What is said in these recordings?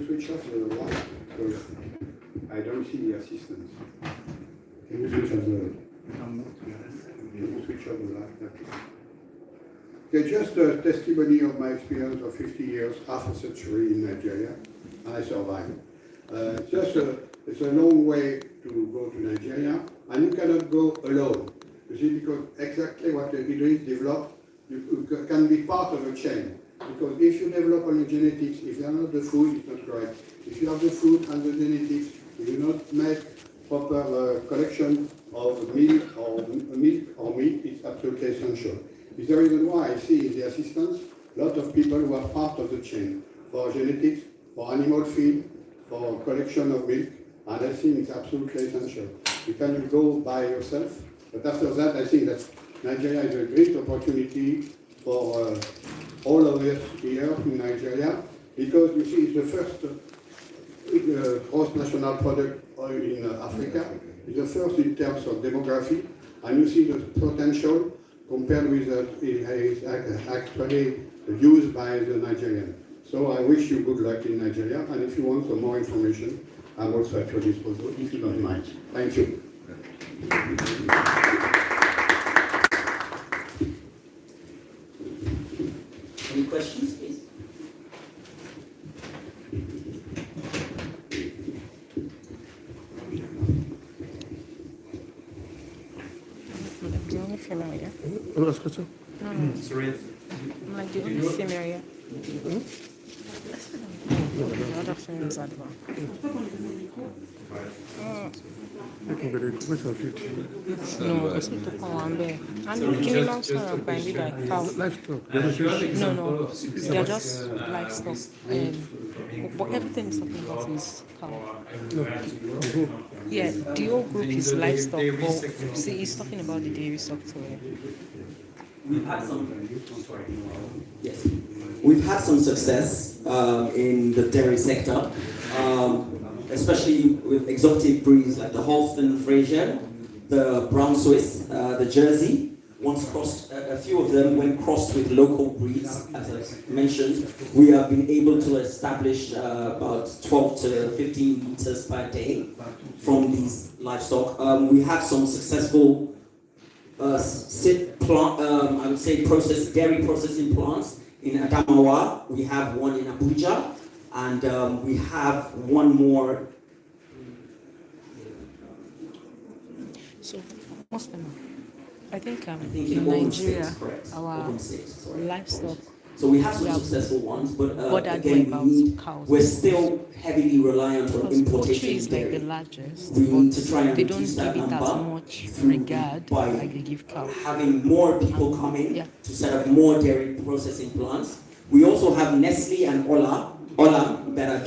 switch off the light? Because I don't see the assistants. Can you switch off the... Can you switch off the light? Okay, just a testimony of my experience of 50 years, half a century in Nigeria, and I survived. It's a long way to go to Nigeria, and you cannot go alone. You see, because exactly what Idris developed, you can be part of a chain. Because if you develop only genetics, if you are not the food, it's not correct. If you have the food and the genetics, if you not make proper collection of meat or meat, it's absolutely essential. It's the reason why I see in the assistants a lot of people who are part of the chain for genetics, for animal feed, for collection of milk, and I think it's absolutely essential. You can go by yourself, but after that, I think that Nigeria is a great opportunity for all of us here in Nigeria, because you see it's the first gross national product oil in Africa. It's the first in terms of demography, and you see the potential compared with is actually used by the Nigerian. So I wish you good luck in Nigeria, and if you want some more information, I'm also at your disposal, if you don't mind. Thank you. Any questions, please? I'm the only female here. Last question? Sorry. I'm like the only female here. The other females are the one. You can get a question of it. No, it's not to come on there. And give me long story of by like cow. Livestock. No, they're just livestock. But everything is talking about is cow. Yeah, the whole group is livestock, but see, he's talking about the dairy sector. We've had some. Yes, we've had some success in the dairy sector, especially with exotic breeds like the Holstein Friesian, the Brown Swiss, the Jersey. Once crossed, a few of them when crossed with local breeds, as I mentioned, we have been able to establish about 12 to 15 liters per day from these livestock. We have some successful I would say dairy processing plants in Adamawa. We have one in Abuja, and we have one more. So, most of them, I think in in Nigeria, our livestock. So we have some successful ones, but again, cows. we're still heavily reliant on Because importation poultry is like dairy. the largest, We need to but try and they don't reduce give that it as number much through regard by like they give cow. having more people coming Yeah. to set up more dairy processing plants. We also have Nestle and Ola that are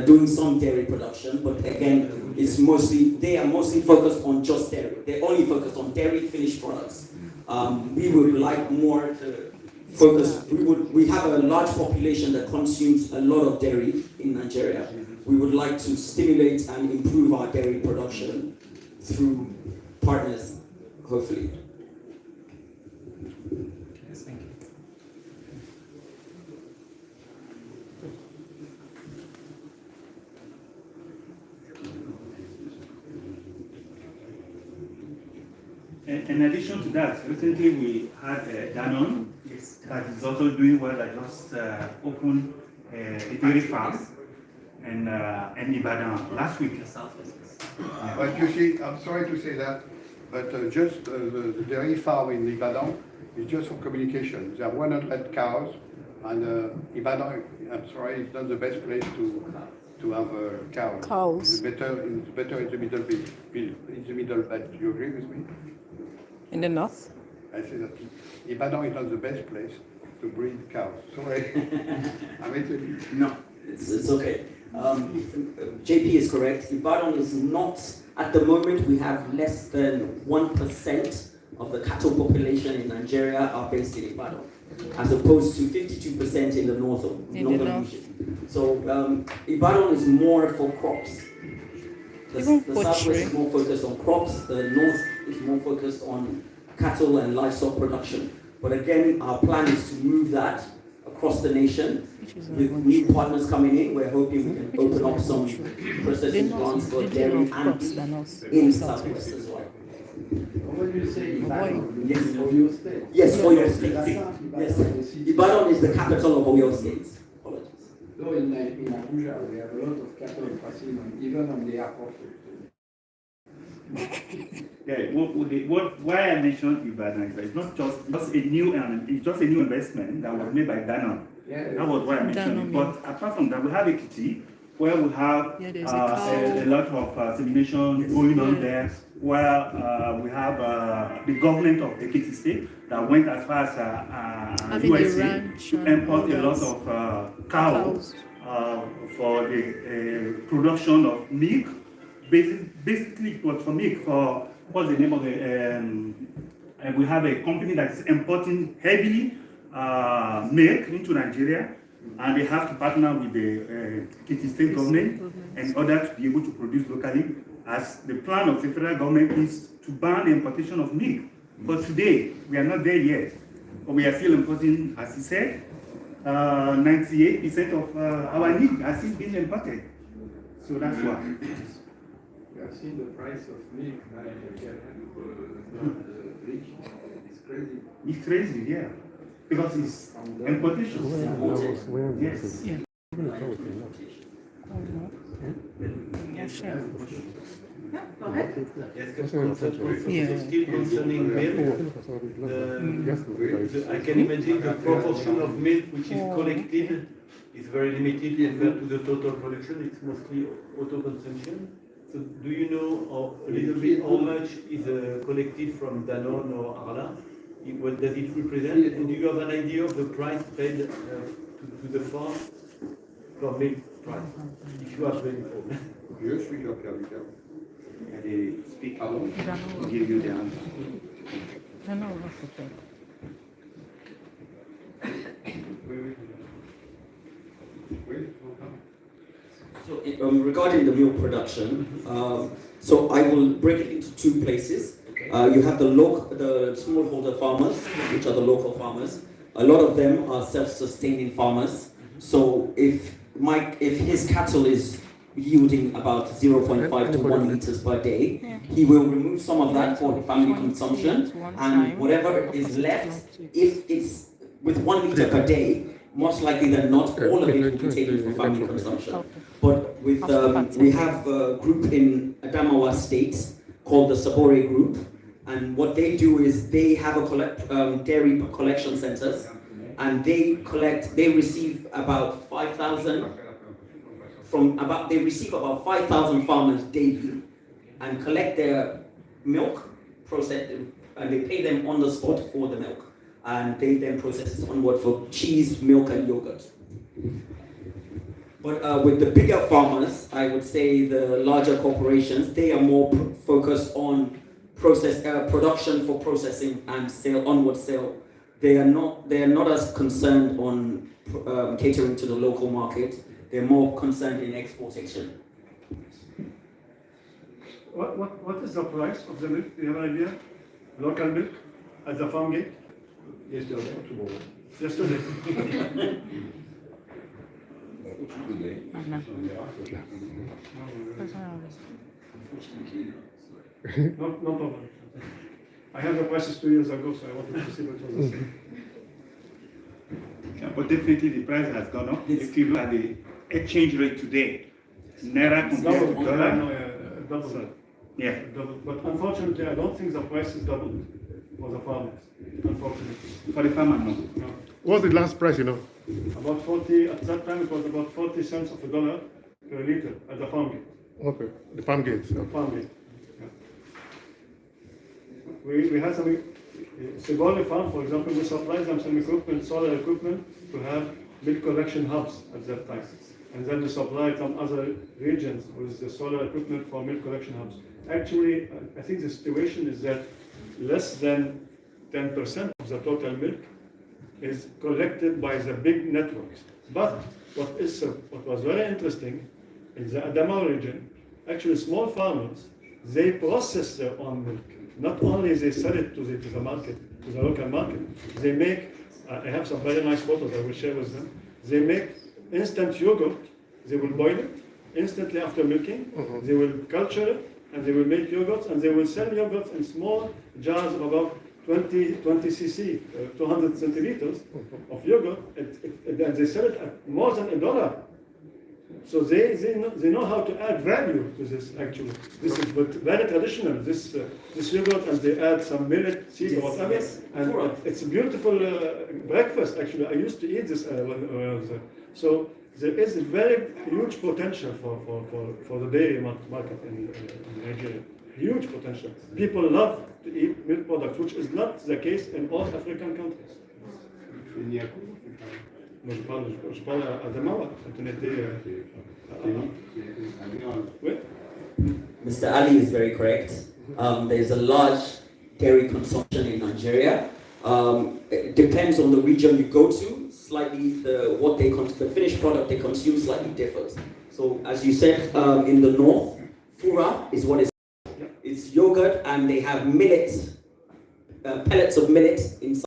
doing some dairy production, but again, they are mostly focused on just dairy. They only focus on dairy finished products. We would like more to focus. We have a large population that consumes a lot of dairy in Nigeria. We would like to stimulate and improve our dairy production through partners, hopefully. Yes, thank you. In addition to that, recently we had Danone that is also doing well. I just opened a dairy farm in Ibadan last week. But you see, I'm sorry to say that, but just the dairy farm in Ibadan is just for communication. There are 100 cows, and Ibadan, I'm sorry, it's not the best place to have cows. Cows. It's better in the middle belt. Do you agree with me? In the north? I say that Ibadan is not the best place to breed cows. Sorry. No, it's okay. JP is correct. Ibadan is not, at the moment, we have less than 1% of the cattle population in Nigeria are based in Ibadan, as opposed to 52% in the northern region. So Ibadan is more for crops. The southwest is more focused on crops, the north is more focused on cattle and livestock production. But again, our plan is to move that across the nation with new partners coming in, we're hoping we can open up some processing plants for dairy and in Southwest as well. When you say Ibadan, Yes. Oyo State. Yes, Oyo State. Yes. Ibadan is the capital of Oyo State. Apologies. Though in Abuja, we have a lot of cattle passing on, even on the airport. Yeah, why I mentioned Ibadan is that it's not just a new investment that was made by Danone. Yeah. That was why I mentioned it. But apart from that, we have Ekiti, where we have there's a lot of simulation going on there, where we have the government of Ekiti State that went as far as USA to import a lot of cows for the production of milk. Basically, it was for milk. For what's the name of the? We have a company that is importing heavily milk into Nigeria, and they have to partner with the Ekiti State government in order to be able to produce locally. As the plan of the federal government is to ban the importation of milk. But today, we are not there yet. But we are still importing, as he said, 98% of our milk has still been imported. So that's why. You have seen the price of milk now in the it's crazy. It's crazy, yeah. Because it's importation. Yes. Yeah. Still concerning milk, I can imagine the proportion of milk which is collected is very limited compared to the total production. It's mostly auto-consumption. So do you know a little bit how much is collected from Danone or Arla? What does it represent? And do you have an idea of the price paid to the farm for milk price? If you have the info. Yes, we got that. And they speak out, give you the answer. So regarding the milk production, so I will break it into two places. You have the smallholder farmers, which are the local farmers. A lot of them are self-sustaining farmers. So if his cattle is yielding about 0.5 to 1 liters per day, he will remove some of that for family consumption, and whatever is left, if it's with 1 liter per day, most likely than not, all of it will be taken for family consumption. But with we have a group in Adamawa State called the Sabore Group, and what they do is they have a dairy collection centers, and they receive about 5,000 farmers daily, and collect their milk, process it, and they pay them on the spot for the milk, and they then process it onward for cheese, milk, and yogurt. But with the bigger farmers, I would say the larger corporations, they are more focused on production for processing and onward sale. They are not as concerned on catering to the local market. They're more concerned in exportation. What is the price of the milk? Do you have an idea? Local milk at the farm gate? Yesterday. No problem. I have the prices 2 years ago, so I wanted to see what was the same. Yeah, but definitely the price has gone up. If you look at the exchange rate today, Naira compared to dollar. Double. Yeah. Double. But unfortunately, I don't think the price is doubled for the farmers. Unfortunately. For the farmer, no. What's the last price, About 40, at that time it was about 40 cents of a dollar per liter at the farm gate. Okay, the farm gates. Farm gate. Yeah. We had some, Segole Farm, for example, we supplied them some equipment, solar equipment, to have milk collection hubs at that time. And then we supplied some other regions with the solar equipment for milk collection hubs. Actually, I think the situation is that less than 10% of the total milk is collected by the big networks. But what was very interesting in the Adamawa region, actually small farmers, they process their own milk. Not only they sell it to the market, to the local market, they make, I have some very nice photos I will share with them, they make instant yogurt, they will boil it instantly after milking, they will culture it, and they will make yogurts, and they will sell yogurts in small jars of about 20 cc, 200 centiliters of yogurt, and they sell it at more than $1. So they know how to add value to this. Actually, this is but very traditional. This yogurt, and they add some millet, seed, or whatever, and it's a beautiful breakfast. Actually, I used to eat this when I was there. So there is a very huge potential for the dairy market in Nigeria. Huge potential. People love to eat milk products, which is not the case in all African countries. Je parle à Adamawa, quand on était. Oui. Mr. Ali is very correct. There's a large dairy consumption in Nigeria. It depends on the region you go to. Slightly, the finished product they consume slightly differs. So, as you said, in the north, fura is what is. It's yogurt, and they have millet, pellets of millet inside.